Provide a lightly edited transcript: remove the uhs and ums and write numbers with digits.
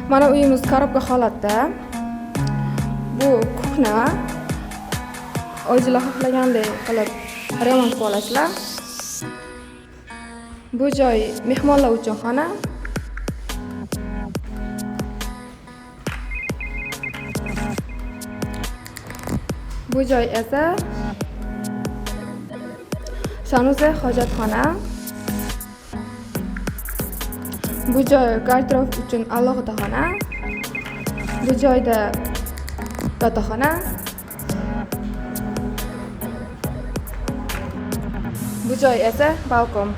Mana uyimiz korobka holatda. Bu kuxna. O'zingizlar xohlagandek qilib remont qilib olasizlar. Bu joy mehmonlar uchun xona. Bu joy esa sanusi hojatxona. Bu joy garderob uchun alohida xona. Bu joyda yotoqxona. Bu joy esa balkon.